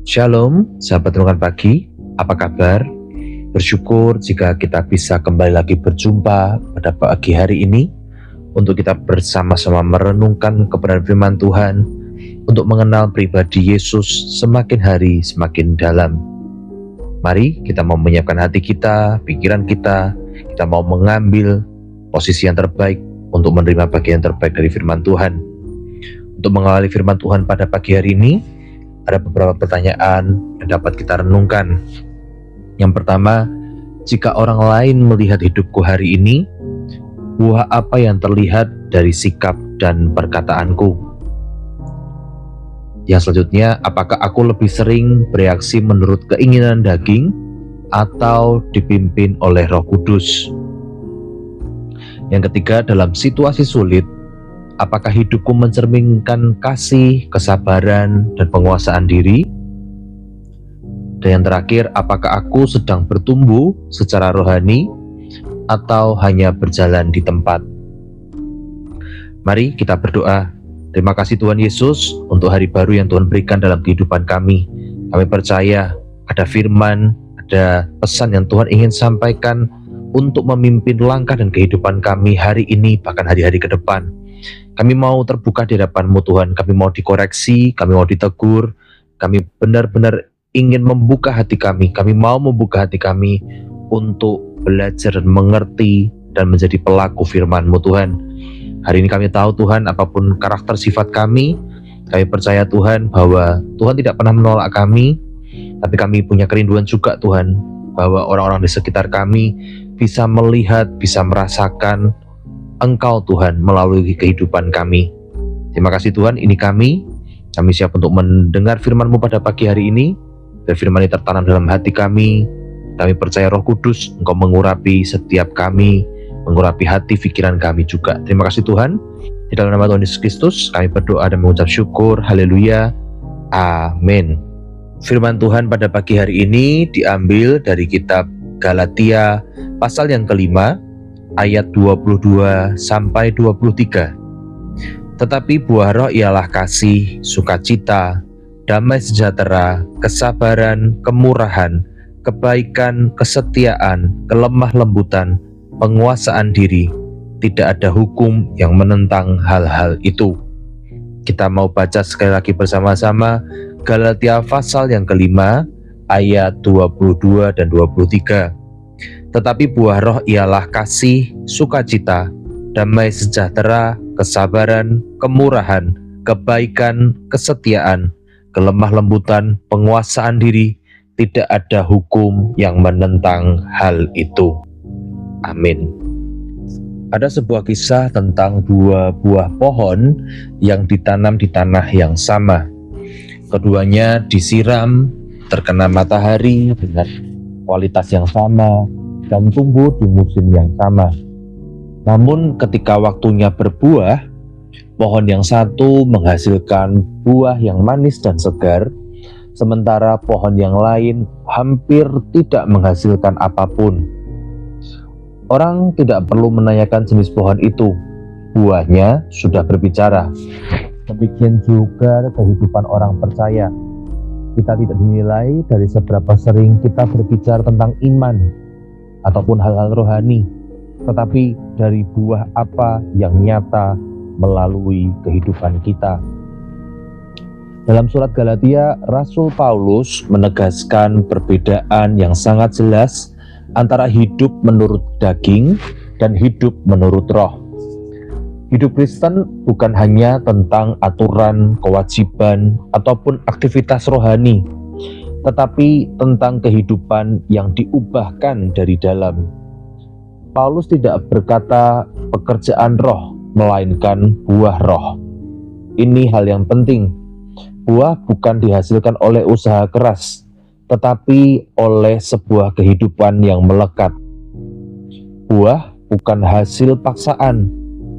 Shalom, sahabat renungan pagi. Apa kabar? Bersyukur jika kita bisa kembali lagi berjumpa pada pagi hari ini untuk kita bersama-sama merenungkan kebenaran firman Tuhan, untuk mengenal pribadi Yesus semakin hari semakin dalam. Mari kita mau menyiapkan hati kita, pikiran kita mau mengambil posisi yang terbaik untuk menerima bagian terbaik dari firman Tuhan. Untuk mengawali firman Tuhan pada pagi hari ini, ada beberapa pertanyaan yang dapat kita renungkan. Yang pertama, jika orang lain melihat hidupku hari ini, buah apa yang terlihat dari sikap dan perkataanku? Yang selanjutnya, apakah aku lebih sering bereaksi menurut keinginan daging atau dipimpin oleh Roh Kudus? Yang ketiga, dalam situasi sulit, apakah hidupku mencerminkan kasih, kesabaran, dan penguasaan diri? Dan yang terakhir, apakah aku sedang bertumbuh secara rohani atau hanya berjalan di tempat? Mari kita berdoa. Terima kasih Tuhan Yesus untuk hari baru yang Tuhan berikan dalam kehidupan kami. Kami percaya ada firman, ada pesan yang Tuhan ingin sampaikan untuk memimpin langkah dan kehidupan kami hari ini, bahkan hari-hari ke depan. Kami mau terbuka di hadapan-Mu Tuhan, kami mau dikoreksi, kami mau ditegur, kami benar-benar ingin membuka hati kami mau membuka hati kami untuk belajar dan mengerti dan menjadi pelaku firman-Mu Tuhan. Hari ini kami tahu Tuhan, apapun karakter sifat kami percaya Tuhan bahwa Tuhan tidak pernah menolak kami, tapi kami punya kerinduan juga Tuhan, bahwa orang-orang di sekitar kami bisa melihat, bisa merasakan Engkau Tuhan melalui kehidupan kami. Terima kasih Tuhan, ini kami siap untuk mendengar firman-Mu pada pagi hari ini. Dan firman ini tertanam dalam hati kami. Kami percaya Roh Kudus, Engkau mengurapi setiap kami, mengurapi hati pikiran kami juga. Terima kasih Tuhan. Di dalam nama Tuhan Yesus Kristus kami berdoa dan mengucap syukur. Haleluya. Amin. Firman Tuhan pada pagi hari ini diambil dari kitab Galatia pasal yang kelima, ayat 22 sampai 23. Tetapi buah roh ialah kasih, sukacita, damai sejahtera, kesabaran, kemurahan, kebaikan, kesetiaan, kelemah lembutan, penguasaan diri. Tidak ada hukum yang menentang hal-hal itu. Kita mau baca sekali lagi bersama-sama Galatia pasal yang kelima, ayat 22 dan 23. Tetapi buah roh ialah kasih, sukacita, damai sejahtera, kesabaran, kemurahan, kebaikan, kesetiaan, kelemah lembutan, penguasaan diri. Tidak ada hukum yang menentang hal itu. Amin. Ada sebuah kisah tentang dua buah pohon yang ditanam di tanah yang sama. Keduanya disiram, terkena matahari dengan kualitas yang sama, dan tumbuh di musim yang sama. Namun ketika waktunya berbuah, pohon yang satu menghasilkan buah yang manis dan segar, sementara pohon yang lain hampir tidak menghasilkan apapun. Orang tidak perlu menanyakan jenis pohon itu, buahnya sudah berbicara. Demikian juga kehidupan orang percaya. Kita tidak dinilai dari seberapa sering kita berbicara tentang iman ataupun hal-hal rohani, tetapi dari buah apa yang nyata melalui kehidupan kita. Dalam surat Galatia, Rasul Paulus menegaskan perbedaan yang sangat jelas antara hidup menurut daging dan hidup menurut roh. Hidup Kristen bukan hanya tentang aturan, kewajiban, ataupun aktivitas rohani, tetapi tentang kehidupan yang diubahkan dari dalam. Paulus tidak berkata pekerjaan roh, melainkan buah roh. Ini hal yang penting. Buah bukan dihasilkan oleh usaha keras, tetapi oleh sebuah kehidupan yang melekat. Buah bukan hasil paksaan,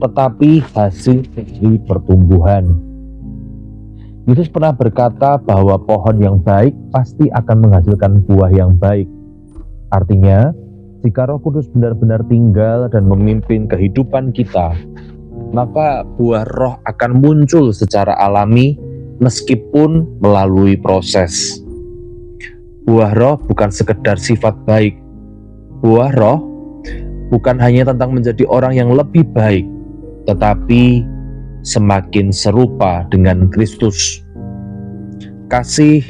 tetapi hasil dari pertumbuhan. Yesus pernah berkata bahwa pohon yang baik pasti akan menghasilkan buah yang baik. Artinya, jika Roh Kudus benar-benar tinggal dan memimpin kehidupan kita, maka buah roh akan muncul secara alami meskipun melalui proses. Buah roh bukan sekedar sifat baik. Buah roh bukan hanya tentang menjadi orang yang lebih baik, tetapi semakin serupa dengan Kristus. Kasih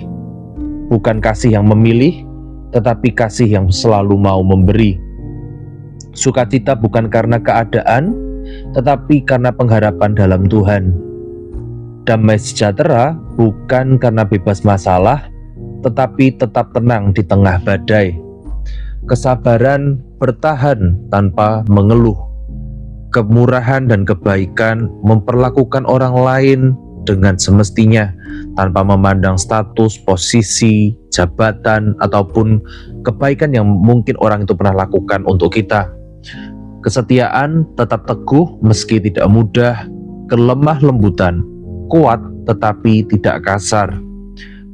bukan kasih yang memilih, tetapi kasih yang selalu mau memberi. Sukacita bukan karena keadaan, tetapi karena pengharapan dalam Tuhan. Damai sejahtera bukan karena bebas masalah, tetapi tetap tenang di tengah badai. Kesabaran bertahan tanpa mengeluh. Kemurahan dan kebaikan memperlakukan orang lain dengan semestinya, tanpa memandang status, posisi, jabatan, ataupun kebaikan yang mungkin orang itu pernah lakukan untuk kita. Kesetiaan tetap teguh meski tidak mudah, kelemah lembutan, kuat tetapi tidak kasar.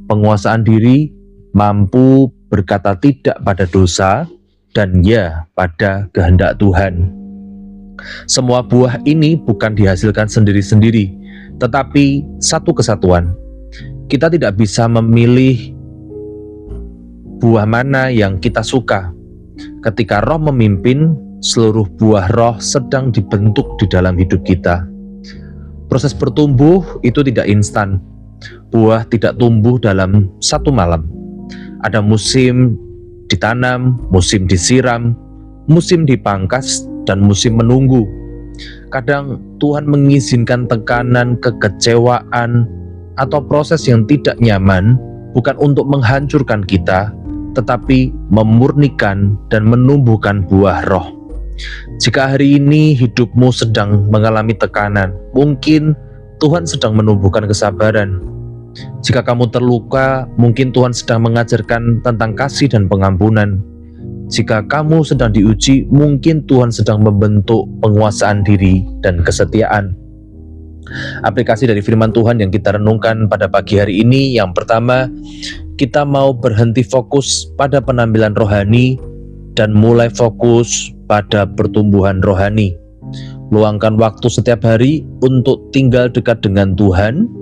Penguasaan diri mampu berkata tidak pada dosa dan ya pada kehendak Tuhan. Semua buah ini bukan dihasilkan sendiri-sendiri, tetapi satu kesatuan. Kita tidak bisa memilih buah mana yang kita suka. Ketika roh memimpin, seluruh buah roh sedang dibentuk di dalam hidup kita. Proses bertumbuh itu tidak instan. Buah tidak tumbuh dalam satu malam. Ada musim ditanam, musim disiram, musim dipangkas, dan musim menunggu. Kadang Tuhan mengizinkan tekanan, kekecewaan, atau proses yang tidak nyaman bukan untuk menghancurkan kita, tetapi memurnikan dan menumbuhkan buah roh. Jika hari ini hidupmu sedang mengalami tekanan, mungkin Tuhan sedang menumbuhkan kesabaran. Jika kamu terluka, mungkin Tuhan sedang mengajarkan tentang kasih dan pengampunan. Jika kamu sedang diuji, mungkin Tuhan sedang membentuk penguasaan diri dan kesetiaan. Aplikasi dari firman Tuhan yang kita renungkan pada pagi hari ini, yang pertama, kita mau berhenti fokus pada penampilan rohani dan mulai fokus pada pertumbuhan rohani. Luangkan waktu setiap hari untuk tinggal dekat dengan Tuhan.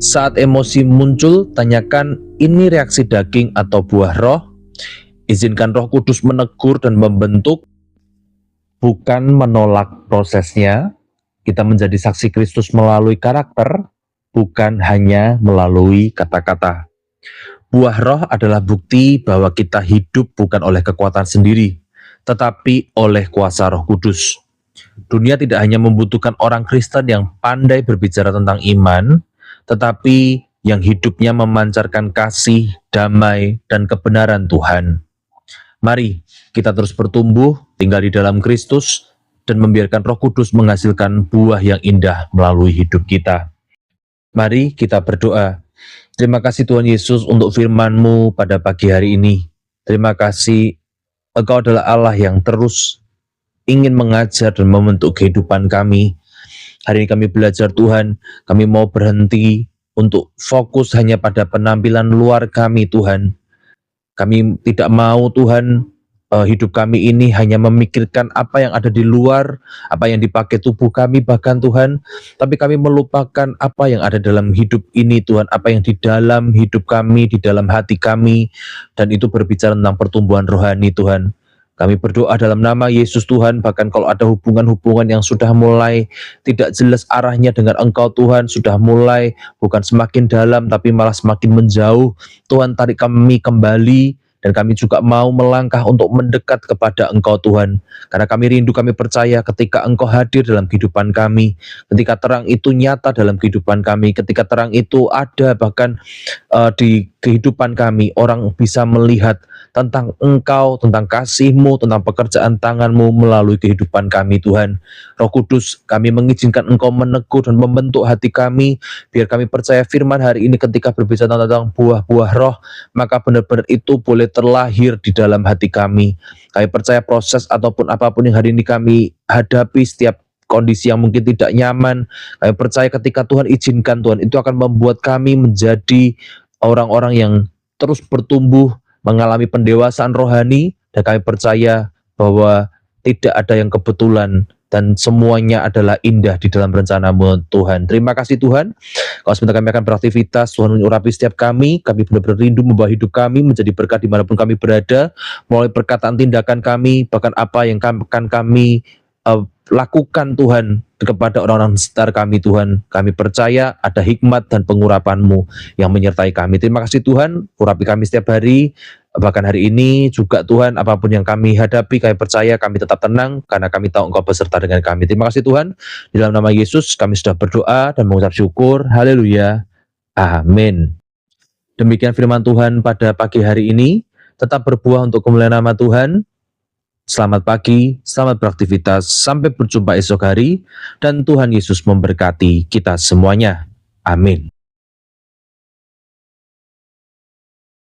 Saat emosi muncul, tanyakan, ini reaksi daging atau buah roh? Izinkan Roh Kudus menegur dan membentuk, bukan menolak prosesnya. Kita menjadi saksi Kristus melalui karakter, bukan hanya melalui kata-kata. Buah roh adalah bukti bahwa kita hidup bukan oleh kekuatan sendiri, tetapi oleh kuasa Roh Kudus. Dunia tidak hanya membutuhkan orang Kristen yang pandai berbicara tentang iman, tetapi yang hidupnya memancarkan kasih, damai, dan kebenaran Tuhan. Mari kita terus bertumbuh, tinggal di dalam Kristus, dan membiarkan Roh Kudus menghasilkan buah yang indah melalui hidup kita. Mari kita berdoa. Terima kasih Tuhan Yesus untuk firman-Mu pada pagi hari ini. Terima kasih Engkau adalah Allah yang terus ingin mengajar dan membentuk kehidupan kami. Hari ini kami belajar Tuhan, kami mau berhenti untuk fokus hanya pada penampilan luar kami Tuhan. Kami tidak mau Tuhan, hidup kami ini hanya memikirkan apa yang ada di luar, apa yang dipakai tubuh kami bahkan Tuhan, tapi kami melupakan apa yang ada dalam hidup ini Tuhan, apa yang di dalam hidup kami, di dalam hati kami, dan itu berbicara tentang pertumbuhan rohani Tuhan. Kami berdoa dalam nama Yesus Tuhan, bahkan kalau ada hubungan-hubungan yang sudah mulai tidak jelas arahnya dengan Engkau Tuhan, sudah mulai bukan semakin dalam tapi malah semakin menjauh, Tuhan tarik kami kembali, dan kami juga mau melangkah untuk mendekat kepada Engkau Tuhan. Karena kami rindu, kami percaya ketika Engkau hadir dalam kehidupan kami, ketika terang itu nyata dalam kehidupan kami, ketika terang itu ada bahkan di kehidupan kami, orang bisa melihat tentang Engkau, tentang kasih-Mu, tentang pekerjaan tangan-Mu melalui kehidupan kami Tuhan. Roh Kudus, kami mengizinkan Engkau menegur dan membentuk hati kami, biar kami percaya firman hari ini ketika berbicara tentang buah-buah roh, maka benar-benar itu boleh terlahir di dalam hati kami. Kami percaya proses ataupun apapun yang hari ini kami hadapi, setiap kondisi yang mungkin tidak nyaman, kami percaya ketika Tuhan izinkan Tuhan, itu akan membuat kami menjadi orang-orang yang terus bertumbuh, mengalami pendewasaan rohani, dan kami percaya bahwa tidak ada yang kebetulan. dan semuanya adalah indah di dalam rencana-Mu Tuhan. Terima kasih Tuhan. Kalau sebentar kami akan beraktivitas, Tuhan mengurapi setiap kami benar-benar rindu membawa hidup kami menjadi berkat dimanapun kami berada, melalui perkataan tindakan kami, bahkan apa yang akan kami lakukan Tuhan kepada orang-orang sekitar kami Tuhan. Kami percaya ada hikmat dan pengurapan-Mu yang menyertai kami. Terima kasih Tuhan, urapi kami setiap hari, bahkan hari ini juga Tuhan, apapun yang kami hadapi, kami percaya kami tetap tenang karena kami tahu Engkau beserta dengan kami. Terima kasih Tuhan, di dalam nama Yesus kami sudah berdoa dan mengucap syukur. Haleluya, amin. Demikian firman Tuhan pada pagi hari ini. Tetap berbuah untuk kemuliaan nama Tuhan. Selamat pagi, selamat beraktivitas, sampai berjumpa esok hari, dan Tuhan Yesus memberkati kita semuanya. Amin.